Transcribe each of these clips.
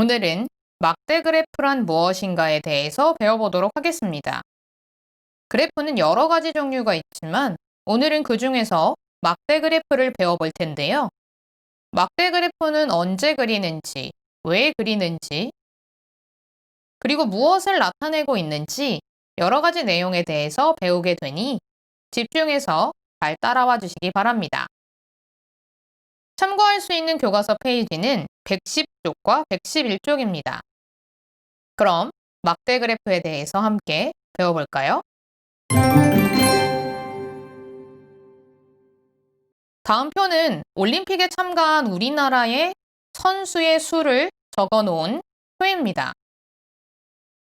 오늘은 막대 그래프란 무엇인가에 대해서 배워보도록 하겠습니다. 그래프는 여러 가지 종류가 있지만 오늘은 그 중에서 막대 그래프를 배워볼 텐데요. 막대 그래프는 언제 그리는지, 왜 그리는지, 그리고 무엇을 나타내고 있는지 여러 가지 내용에 대해서 배우게 되니 집중해서 잘 따라와 주시기 바랍니다. 참고할 수 있는 교과서 페이지는 110쪽과 111쪽입니다. 그럼 막대 그래프에 대해서 함께 배워볼까요? 다음 표는 올림픽에 참가한 우리나라의 선수의 수를 적어 놓은 표입니다.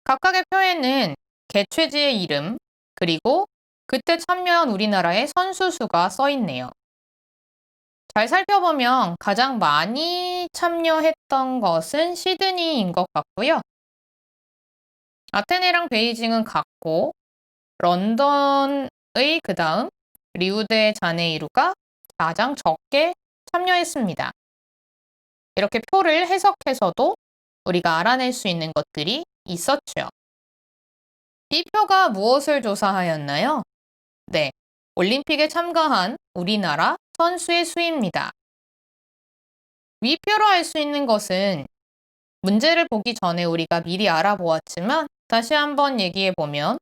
각각의 표에는 개최지의 이름, 그리고 그때 참여한 우리나라의 선수 수가 써 있네요. 잘 살펴보면 가장 많이 참여했던 것은 시드니인 것 같고요. 아테네랑 베이징은 같고, 런던의 그 다음 리우데자네이루가 가장 적게 참여했습니다. 이렇게 표를 해석해서도 우리가 알아낼 수 있는 것들이 있었죠. 이 표가 무엇을 조사하였나요? 네, 올림픽에 참가한 우리나라 선수의 수입니다. 위표로 알 수 있는 것은 문제를 보기 전에 우리가 미리 알아보았지만 다시 한번 얘기해 보면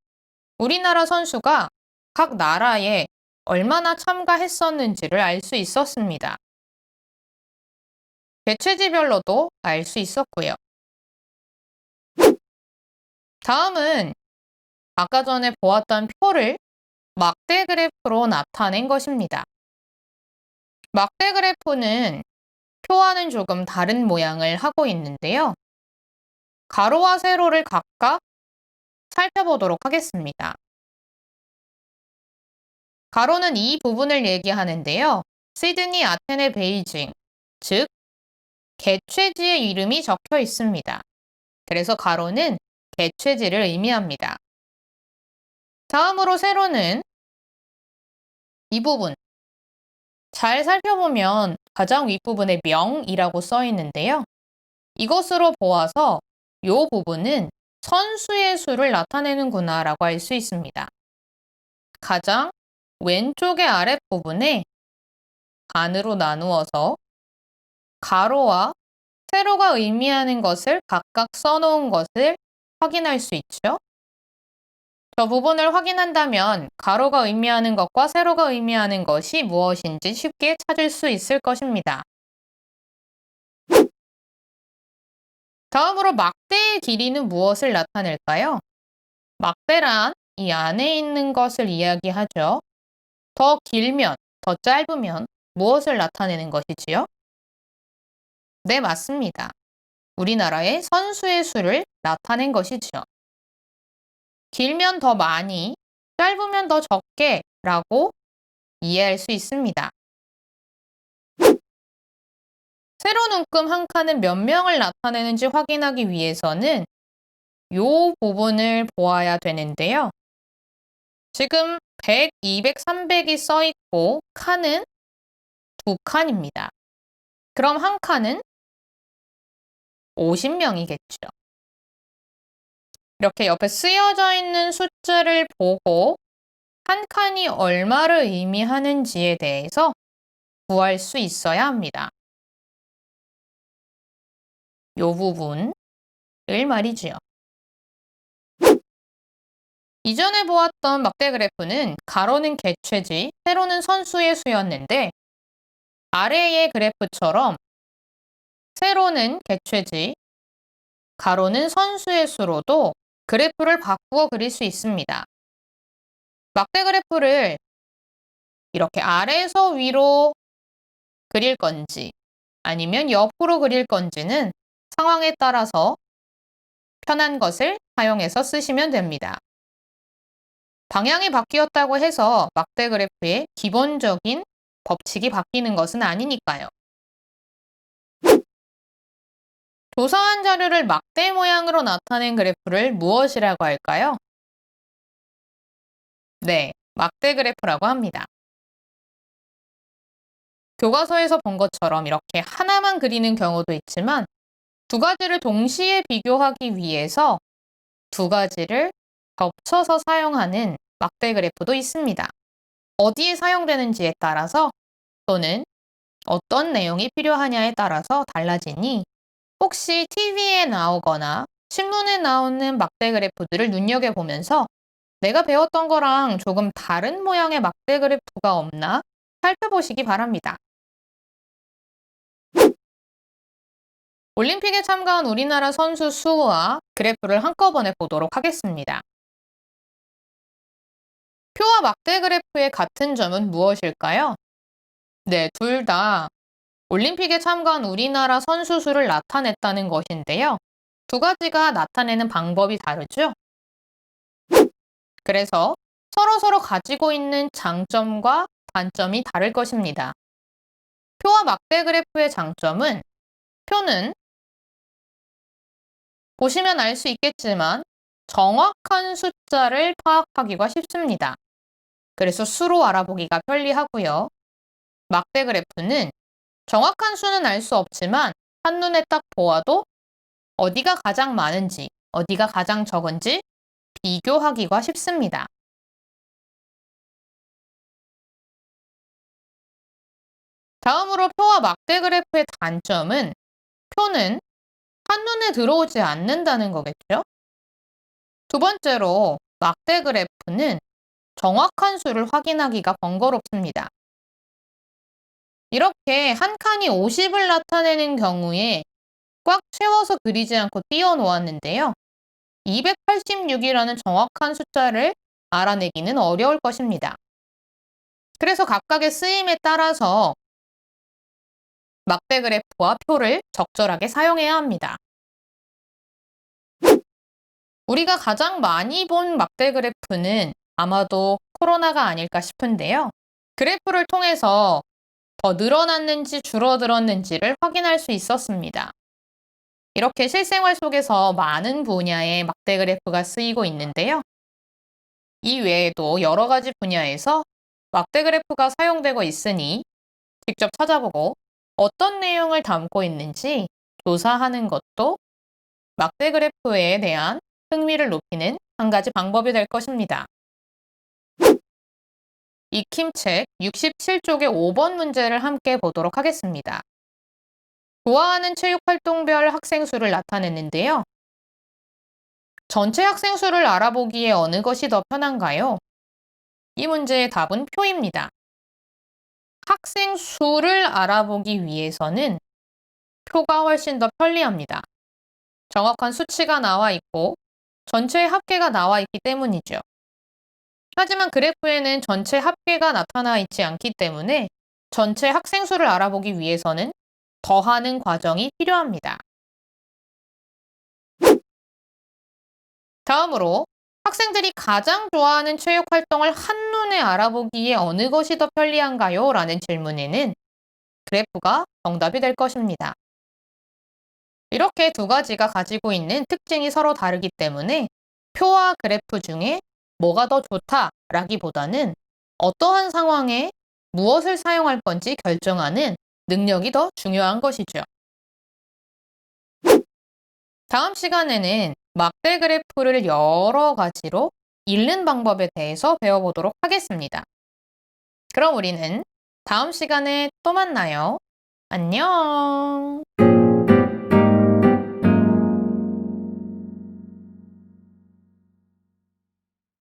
우리나라 선수가 각 나라에 얼마나 참가했었는지를 알 수 있었습니다. 개최지별로도 알 수 있었고요. 다음은 아까 전에 보았던 표를 막대 그래프로 나타낸 것입니다. 막대 그래프는 표와는 조금 다른 모양을 하고 있는데요. 가로와 세로를 각각 살펴보도록 하겠습니다. 가로는 이 부분을 얘기하는데요. 시드니, 아테네, 베이징, 즉 개최지의 이름이 적혀 있습니다. 그래서 가로는 개최지를 의미합니다. 다음으로 세로는 이 부분. 잘 살펴보면 가장 윗부분에 명이라고 써 있는데요. 이것으로 보아서 이 부분은 선수의 수를 나타내는구나 라고 알 수 있습니다. 가장 왼쪽의 아랫부분에 반으로 나누어서 가로와 세로가 의미하는 것을 각각 써놓은 것을 확인할 수 있죠. 저 부분을 확인한다면 가로가 의미하는 것과 세로가 의미하는 것이 무엇인지 쉽게 찾을 수 있을 것입니다. 다음으로 막대의 길이는 무엇을 나타낼까요? 막대란 이 안에 있는 것을 이야기하죠. 더 길면, 더 짧으면 무엇을 나타내는 것이지요? 네, 맞습니다. 우리나라의 선수의 수를 나타낸 것이죠. 길면 더 많이, 짧으면 더 적게 라고 이해할 수 있습니다. 세로 눈금 한 칸은 몇 명을 나타내는지 확인하기 위해서는 이 부분을 보아야 되는데요. 지금 100, 200, 300이 써 있고 칸은 2칸입니다. 그럼 한 칸은 50명이겠죠. 이렇게 옆에 쓰여져 있는 숫자를 보고 한 칸이 얼마를 의미하는지에 대해서 구할 수 있어야 합니다. 이 부분을 말이지요. 이전에 보았던 막대 그래프는 가로는 개최지, 세로는 선수의 수였는데 아래의 그래프처럼 세로는 개최지, 가로는 선수의 수로도 그래프를 바꾸어 그릴 수 있습니다. 막대 그래프를 이렇게 아래에서 위로 그릴 건지 아니면 옆으로 그릴 건지는 상황에 따라서 편한 것을 사용해서 쓰시면 됩니다. 방향이 바뀌었다고 해서 막대 그래프의 기본적인 법칙이 바뀌는 것은 아니니까요. 조사한 자료를 막대 모양으로 나타낸 그래프를 무엇이라고 할까요? 네, 막대 그래프라고 합니다. 교과서에서 본 것처럼 이렇게 하나만 그리는 경우도 있지만 두 가지를 동시에 비교하기 위해서 두 가지를 겹쳐서 사용하는 막대 그래프도 있습니다. 어디에 사용되는지에 따라서 또는 어떤 내용이 필요하냐에 따라서 달라지니 혹시 TV에 나오거나 신문에 나오는 막대 그래프들을 눈여겨보면서 내가 배웠던 거랑 조금 다른 모양의 막대 그래프가 없나 살펴보시기 바랍니다. 올림픽에 참가한 우리나라 선수 수와 그래프를 한꺼번에 보도록 하겠습니다. 표와 막대 그래프의 같은 점은 무엇일까요? 네, 둘 다 올림픽에 참가한 우리나라 선수 수를 나타냈다는 것인데요. 두 가지가 나타내는 방법이 다르죠? 그래서 서로 가지고 있는 장점과 단점이 다를 것입니다. 표와 막대 그래프의 장점은 표는 보시면 알 수 있겠지만 정확한 숫자를 파악하기가 쉽습니다. 그래서 수로 알아보기가 편리하고요. 막대 그래프는 정확한 수는 알 수 없지만 한눈에 딱 보아도 어디가 가장 많은지, 어디가 가장 적은지 비교하기가 쉽습니다. 다음으로 표와 막대 그래프의 단점은 표는 한눈에 들어오지 않는다는 거겠죠? 두 번째로 막대 그래프는 정확한 수를 확인하기가 번거롭습니다. 이렇게 한 칸이 50을 나타내는 경우에 꽉 채워서 그리지 않고 띄워 놓았는데요. 286이라는 정확한 숫자를 알아내기는 어려울 것입니다. 그래서 각각의 쓰임에 따라서 막대 그래프와 표를 적절하게 사용해야 합니다. 우리가 가장 많이 본 막대 그래프는 아마도 코로나가 아닐까 싶은데요. 그래프를 통해서 더 늘어났는지 줄어들었는지를 확인할 수 있었습니다. 이렇게 실생활 속에서 많은 분야의 막대 그래프가 쓰이고 있는데요. 이 외에도 여러 가지 분야에서 막대 그래프가 사용되고 있으니 직접 찾아보고 어떤 내용을 담고 있는지 조사하는 것도 막대 그래프에 대한 흥미를 높이는 한 가지 방법이 될 것입니다. 익힘책 67쪽의 5번 문제를 함께 보도록 하겠습니다. 좋아하는 체육활동별 학생 수를 나타냈는데요. 전체 학생 수를 알아보기에 어느 것이 더 편한가요? 이 문제의 답은 표입니다. 학생 수를 알아보기 위해서는 표가 훨씬 더 편리합니다. 정확한 수치가 나와 있고 전체 합계가 나와 있기 때문이죠. 하지만 그래프에는 전체 합계가 나타나 있지 않기 때문에 전체 학생 수를 알아보기 위해서는 더하는 과정이 필요합니다. 다음으로 학생들이 가장 좋아하는 체육 활동을 한눈에 알아보기에 어느 것이 더 편리한가요? 라는 질문에는 그래프가 정답이 될 것입니다. 이렇게 두 가지가 가지고 있는 특징이 서로 다르기 때문에 표와 그래프 중에 뭐가 더 좋다라기보다는 어떠한 상황에 무엇을 사용할 건지 결정하는 능력이 더 중요한 것이죠. 다음 시간에는 막대 그래프를 여러 가지로 읽는 방법에 대해서 배워보도록 하겠습니다. 그럼 우리는 다음 시간에 또 만나요. 안녕!